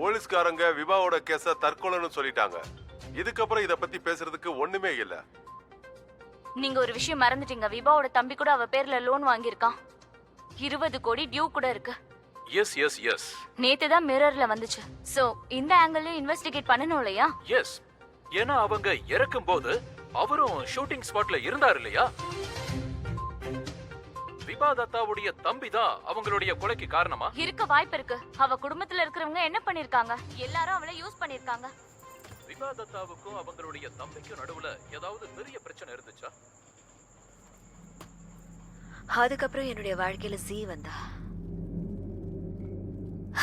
போலீஸ்காரங்க விவாவோட கேஸ தற்கொலைன்னு சொல்லிட்டாங்க. இதுக்கப்புறம் இத பத்தி பேசுறதுக்கு ஒண்ணுமே இல்ல. நீங்க ஒரு விஷயம் மறந்துட்டீங்க. விபாவோட தம்பி கூட அவ பேர்ல லோன் வாங்கியிருக்கான். 20 கோடி டியூ கூட இருக்கு. Yes yes yes. நேத்து தான் மிரர்ல வந்துச்சு. சோ இந்த ஆங்கிள் இன்வெஸ்டிகேட் பண்ணனும் இல்லையா? எஸ். ஏன்னா அவங்க இறக்கும் போது அவரும் ஷூட்டிங் ஸ்பாட்ல இருந்தார் இல்லையா? விபா தத்தாவுடைய தம்பி தான் அவங்களுடைய கொலைக்கு காரணமா? இருக்க வாய்ப்பு இருக்கு. அவ குடும்பத்துல இருக்கிறவங்க என்ன பண்ணிருக்காங்க? எல்லாரும் அவளை யூஸ் பண்ணிருக்காங்க. விபா தத்தாவுக்கும் அவங்களுடைய தம்பிக்கும் நடுவுல ஏதாவது பெரிய பிரச்சனை இருந்துச்சா? அதுக்கப்புறம் என்னுடைய வாழ்க்கையில சி வந்தா.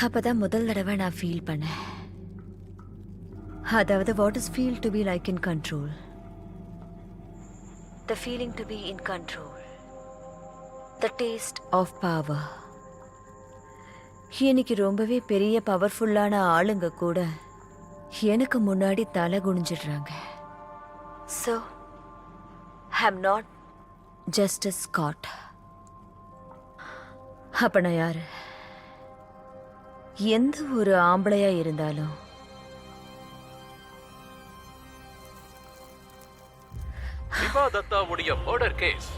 அப்பதான் முதல் தடவை நான் ஃபீல் பண்ணேன். அதாவது what is feel to be like in control. The feeling to be in control. The taste of power. இன்னைக்கு ரொம்பவே பெரிய பவர்ஃபுல்லான ஆளுங்க கூட எனக்கு முன்னாடி தலை குனிஞ்சிடுறாங்க. So I'm not just a Scot. அப்ப நான் யாரு? எந்த ஒரு ஆம்பளையா இருந்தாலும் விபா தத்தாவுடைய மர்டர் கேஸ்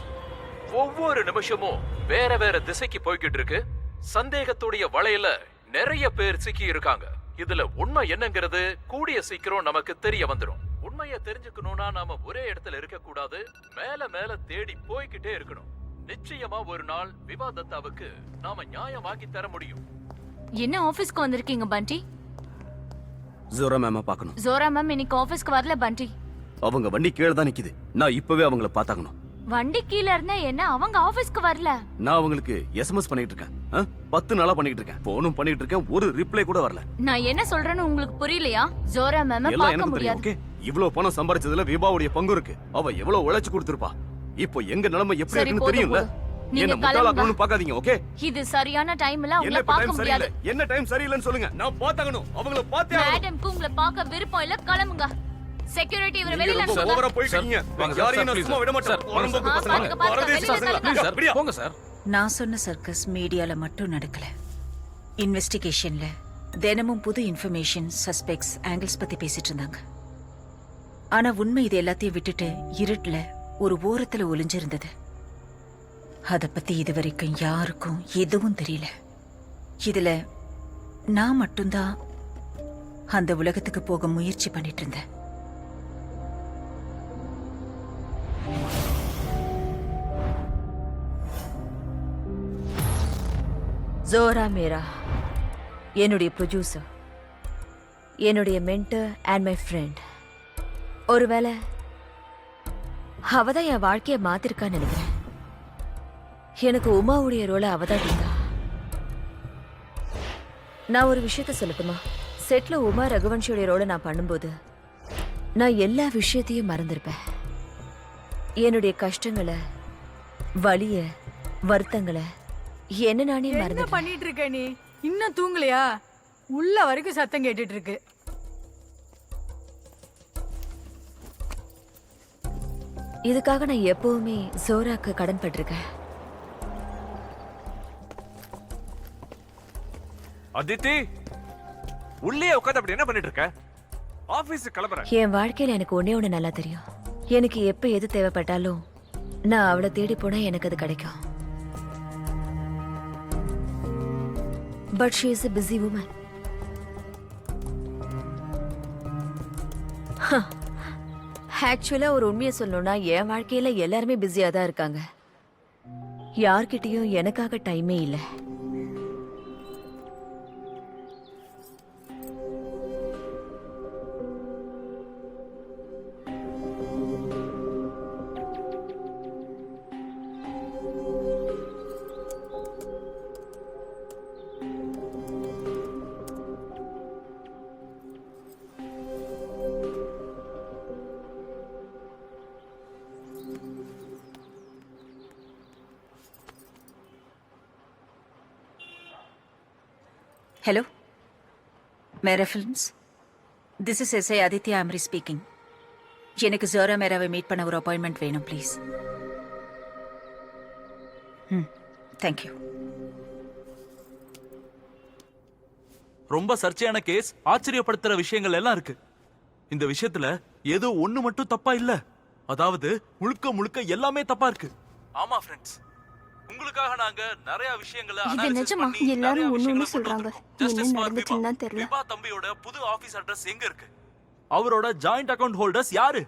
ஒவ்வொரு நிமிஷமும் வேற வேற திசைக்கு போய்கிட்டு இருக்கு. சந்தேகத்துடைய வலையில நிறைய பேர் சிக்கி இருக்காங்க. இதுல உண்மை என்னங்கிறது கூடிய சீக்கிரம் நமக்கு தெரிய வந்துடும். உண்மையை தெரிஞ்சுக்கணும்னா நாம ஒரே இடத்துல இருக்க கூடாது. மேல மேல தேடி போய்கிட்டே இருக்கணும். நிச்சயமா ஒரு நாள் விபா தத்தாவுக்கு நாம நியாயம் வாங்கி தர முடியும். என்ன ஆபீஸ்க்கு வந்திருக்கீங்க பண்டி? ஜோரா மேம பார்க்கணும். ஜோரா மேம் இன்னைக்கு ஆபீஸ்க்கு வரல பண்டி. அவங்க வண்டி கீழே தான் நிக்குது. நான் இப்பவே அவங்கள பார்த்தாகணும். வண்டி கீழ இருந்தா என்ன? அவங்க ஆபீஸ்க்கு வரல. நான் அவங்களுக்கு எஸ்எம்எஸ் பண்ணிட்டு இருக்கேன். 10 நாளா பண்ணிட்டு இருக்கேன். போனும் பண்ணிட்டு இருக்கேன். ஒரு ரிப்ளை கூட வரல. நான் என்ன சொல்றேன்னு உங்களுக்கு புரியலையா? ஜோரா மேம் எல்லாம் பார்க்க எனக்கு தெரியும். முடியாது. ஓகே, இவ்வளவு பணம் சம்பாரிச்சதுல விபாவுடைய பங்கு இருக்கு. அவ எவ்வளவு உழைச்சு கொடுத்திருப்பா. இப்போ எங்க நிலைமை எப்படி சரி, இருக்குன்னு போதும், தெரியும்ல. போதும். நீங்க என்ன முட்டாளாக்கணும்னு பார்க்காதீங்க. ஓகே, இது சரியான டைம்ல என்ன உங்களை இப்ப பார்க்க டைம் முடியாது. சரியில்லை. என்ன டைம் சரியில்லைன்னு சொல்லுங்க. நான் பார்த்தாகணும். அவங்கள பார்த்தே ஆகணும். மேடம்க்கு உங்களை பார்க்க விருப்பம் இல்ல. கிளம்புங்க. செக்யூரிட்டி இவரை நீங்க வெளியில ரொம்ப அனுப்புங்க. ஓவரா போயிட்டு இருக்கீங்க. யாரையும் நான் சும்மா விட மாட்டேன். புறம்போக்கு பசங்க. பாருங்க, பரதேசி வெளியில பசங்க. தள்ளுங்க. சார், விடியா. போங்க சார். நான் சொன்ன சர்க்கஸ் மீடியால மட்டும் நடக்கல. இன்வெஸ்டிகேஷன்ல தினமும் புது இன்ஃபர்மேஷன், சஸ்பெக்ட்ஸ், ஆங்கிள்ஸ் பத்தி பேசிட்டு இருந்தாங்க. ஆனா உண்மை இது எல்லாத்தையும் விட்டுட்டு இருட்டுல ஒரு ஓரத்துல ஒளிஞ்சிருந்தது. அத பத்தி இதுவரைக்கும் யாருக்கும் எதுவும் தெரியல. இதுல நான் மட்டும்தான் அந்த உலகத்துக்கு போக முயற்சி பண்ணிட்டு இருந்தேன். ஜோரா மேரா என்னுடைய ப்ரொடியூசர், என்னுடைய மென்டர் அண்ட் மை ஃப்ரெண்ட். ஒருவேளை அவதான் என் வாழ்க்கைய மாத்திருக்கான்னு நினைக்கிறேன். எனக்கு உமாவுடைய ரோலை அவதான் இருந்தா. நான் ஒரு விஷயத்த சொல்லட்டுமா? செட்ல உமா ரகுவன்ஷியோடைய ரோலை நான் பண்ணும்போது நான் எல்லா விஷயத்தையும் மறந்திருப்பேன். என்னுடைய கஷ்டங்களை, வலிய, வருத்தங்களை என்ன நானே என்ன மறந்து. பண்ணிட்டு இருக்க நீ? இன்னும் தூங்கலையா? உள்ள வரைக்கும் சத்தம் கேட்டுட்டு இருக்கு. இதுக்காக நான் எப்பவுமே ஜோராக்கு கடன் பட்டிருக்கேன். அதித்தி, உள்ளே உட்காந்து அப்படி என்ன பண்ணிட்டு இருக்க? ஆபீஸ் கிளம்புற. என் வாழ்க்கையில எனக்கு ஒண்ணே ஒண்ணு நல்லா தெரியும். எனக்கு எப்ப எது தேவைப்பட்டாலும் நான் அவளை தேடி போனா எனக்கு அது கிடைக்கும். But she is a busy woman. ஆக்சுவலா ஒரு உண்மையை சொல்லணும்னா என் வாழ்க்கையில எல்லாருமே பிஸியா தான் இருக்காங்க. யார்கிட்டயும் எனக்காக டைமே இல்லை. Hello, Mera Films. This is S.I. Aditya Amri speaking. எனக்கு ஜோரா மேராவை மீட் பண்ண ஒரு அப்பாயின்மெண்ட் வேணும் ப்ளீஸ். தேங்க்யூ. ரொம்ப சர்ச்சையான கேஸ், ஆச்சரியப்படுத்துற விஷயங்கள் எல்லாம் இருக்கு. இந்த விஷயத்துல ஏதோ ஒண்ணு மட்டும் தப்பா இல்ல. அதாவது முழுக்க முழுக்க எல்லாமே தப்பா இருக்கு. ஆமா ஃப்ரெண்ட்ஸ், உங்களுக்காக நாங்க நிறைய விஷயங்களை இது analysis நிஜமா? பண்ணி நிறைய எல்லாரும் ஒண்ணு விஷயங்களை ஒண்ணு சொல்றாங்க. கொண்டு வந்திருக்கோம். Justice என்ன for நடந்துச்சுன்னு தான் விபா. தெரியல. விபா தம்பியோட புது ஆபீஸ் அட்ரஸ் எங்க இருக்கு? அவரோட ஜாயிண்ட் அக்கவுண்ட் ஹோல்டர்ஸ் யாரு?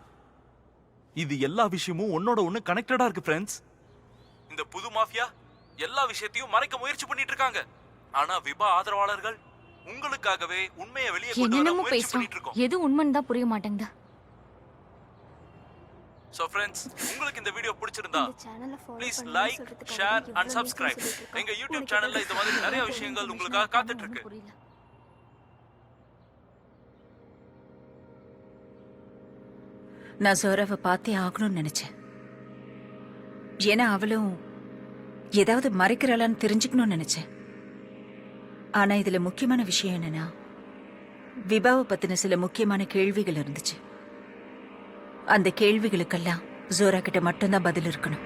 இது எல்லா விஷயமும் ஒன்னோட ஒண்ணு கனெக்டடா இருக்கு ஃப்ரெண்ட்ஸ். இந்த புது மாஃபியா எல்லா விஷயத்தையும் மறைக்க முயற்சி பண்ணிட்டு இருக்காங்க. ஆனா விபா ஆதரவாளர்கள் உங்களுக்காகவே உண்மையை வெளியே கொண்டு வர என்னென்னமோ முயற்சி பேசுறோம், பண்ணிட்டு இருக்கோம். எது உண்மைன்னு தான் புரிய மாட்டேங்குது. சோ ஃப்ரெண்ட்ஸ், உங்களுக்கு இந்த வீடியோ பிடிச்சிருந்தா இந்த சேனலை follow ப்ளீஸ் பண்ணுன்னு லைக், சொல்றதுக்காக ஷேர் இவ்வளவு அண்ட் சப்ஸ்கிரைப். நேரம் சொல்லிட்டு எங்க யூடியூப் உனக்கு சேனல்ல இந்த மாதிரி நிறைய ஏதாவது விஷயங்கள் information உங்களுக்காக காத்துட்டு இருக்கு. ஒண்ணும் புரியல. நான் ஜோராவை பார்த்தே ஆகணும்னு நினைச்சேன். ஏன்னா அவளும் ஏதாவது மறைக்கிறாளான்னு தெரிஞ்சுக்கணும்னு நினைச்சேன். ஆனா இதுல முக்கியமான விஷயம் என்னன்னா, விபாவை பத்தின சில முக்கியமான கேள்விகள் இருந்துச்சு. அந்த கேள்விகளுக்கெல்லாம் ஜோரா கிட்ட மட்டும்தான் பதில் இருக்கணும்.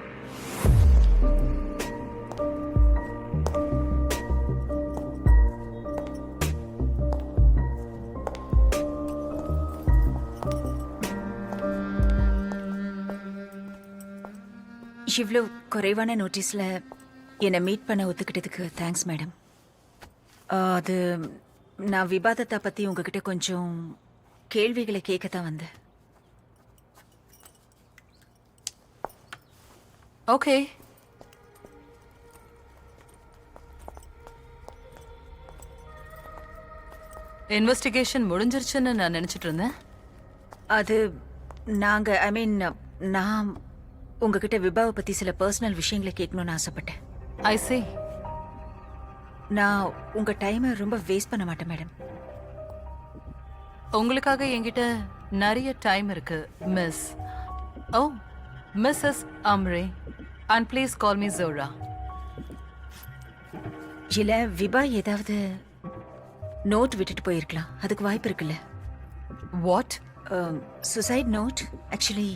இவ்வளோ குறைவான நோட்டீஸ்ல என்னை மீட் பண்ண ஒத்துக்கிட்டதுக்கு தேங்க்ஸ் மேடம். அது நான் விவாதத்தை பத்தி உங்ககிட்ட கொஞ்சம் கேள்விகளை கேட்கத்தான் வந்தேன். ஓகே, இன்வெஸ்டிகேஷன் முடிஞ்சிருச்சுன்னு நான் நினைச்சிட்டு இருந்தேன். அது நாங்க நான் உங்ககிட்ட விபாவை பத்தி சில பர்சனல் விஷயங்களை கேட்கணும்னு ஆசைப்பட்டேன். ஐ see. நான் உங்க டைமை ரொம்ப வேஸ்ட் பண்ண மாட்டேன் மேடம். உங்களுக்காக என்கிட்ட நிறைய டைம் இருக்கு miss. Oh, Mrs Amre, and please call me Zora. இல்ல விபா ஏதாவது நோட் விட்டுட்டு போயிருக்கலாம், அதுக்கு வாய்ப்பு இருக்குல்ல? வாட்? Suicide note. ஆக்சுவலி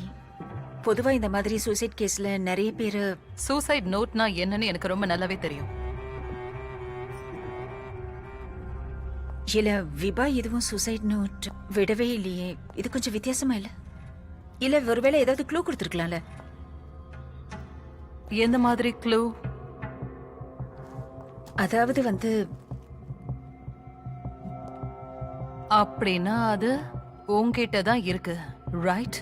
பொதுவா இந்த மாதிரி சூசைட் கேஸ்ல நிறைய பேர். சூசைட் நோட்னா என்னன்னு எனக்கு ரொம்ப நல்லாவே தெரியும். இல்ல விபா எதுவும் சூசைட் நோட் விடவே இல்லையே. இது கொஞ்சம் வித்தியாசமா இல்ல? இல்ல ஒருவேளை ஏதாவது க்ளூ கொடுத்துருக்கலாம்ல? எந்த மாதிரி க்ளூ? அதாவது அப்படின்னா அது உன்கிட்ட தான் இருக்கு, ரைட்?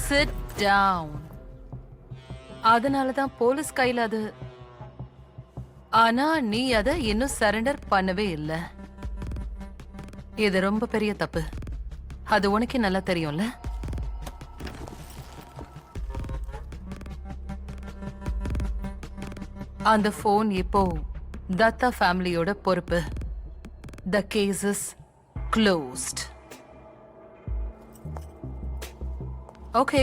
Sit down. அதனால தான் போலீஸ் கையில் அது. ஆனா நீ அதை இன்னும் சரண்டர் பண்ணவே இல்லை. இது ரொம்ப பெரிய தப்பு. அது உனக்கே நல்லா தெரியும்ல? அந்த போன் இப்போ தத்தா ஃபேமிலியோட பொறுப்பு. The case is closed. Okay,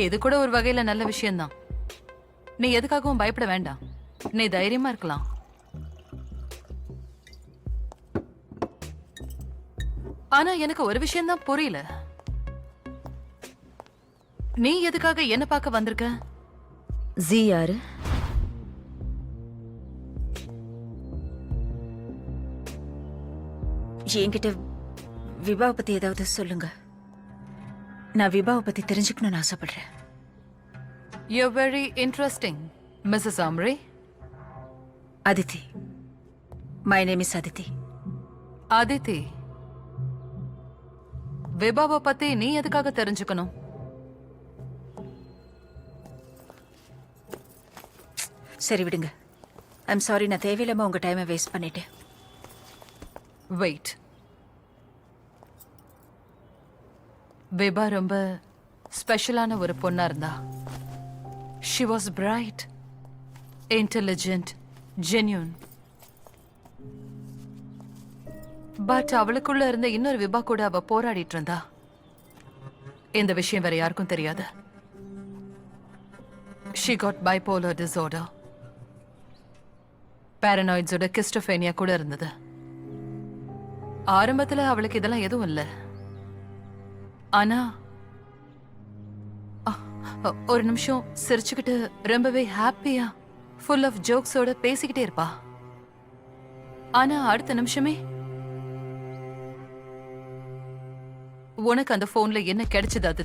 இது கூட ஒரு வகையில நல்ல விஷயம்தான். நீ எதுக்காகவும் பயப்பட வேண்டாம், நீ தைரியமா இருக்கலாம். ஆனா எனக்கு ஒரு விஷயம்தான் புரியல. நீ எதுக்காக என்ன பார்க்க வந்திருக்க? ஜி யாரு? என்கிட்ட விபாவை பத்தி ஏதாவது சொல்லுங்க. நான் விபாவை பத்தி தெரிஞ்சுக்கணும்னு ஆசைப்படுறேன். You're very interesting, Mrs. Amre. Aditi. My name is Aditi. Aditi, விபாவை பத்தி நீ எதுக்காக தெரிஞ்சுக்கணும்? சரி விடுங்க. ஐம் சாரி, நான் தேவையில்லாம உங்க டைமை வேஸ்ட் பண்ணிட்டேன். வெயிட். விபா ரொம்ப ஸ்பெஷலான ஒரு பொண்ணா இருந்தா. She was bright, intelligent, genuine. But அவளுக்குள்ள இருந்த இன்னொரு விபா கூட அவ போராடிட்டு இருந்தா. இந்த விஷயம் வேற யாருக்கும் தெரியாது. She got bipolar disorder. பாரனாய்ட்ஸோட கிஸ்டோபேனியா கூட இருந்தது. ஆரம்பத்துல அவளுக்கு இதெல்லாம் எதுவும் இல்ல. ஆனா ஒரு நிமிஷம் சிரிச்சுக்கிட்டு ரொம்பவே ஹாப்பியா ஃபுல் ஆஃப் ஜோக்ஸோட பேசிக்கிட்டே இருப்பா. ஆனா அடுத்த நிமிஷமே உனக்கு அந்த போன்ல என்ன கிடைச்சது அது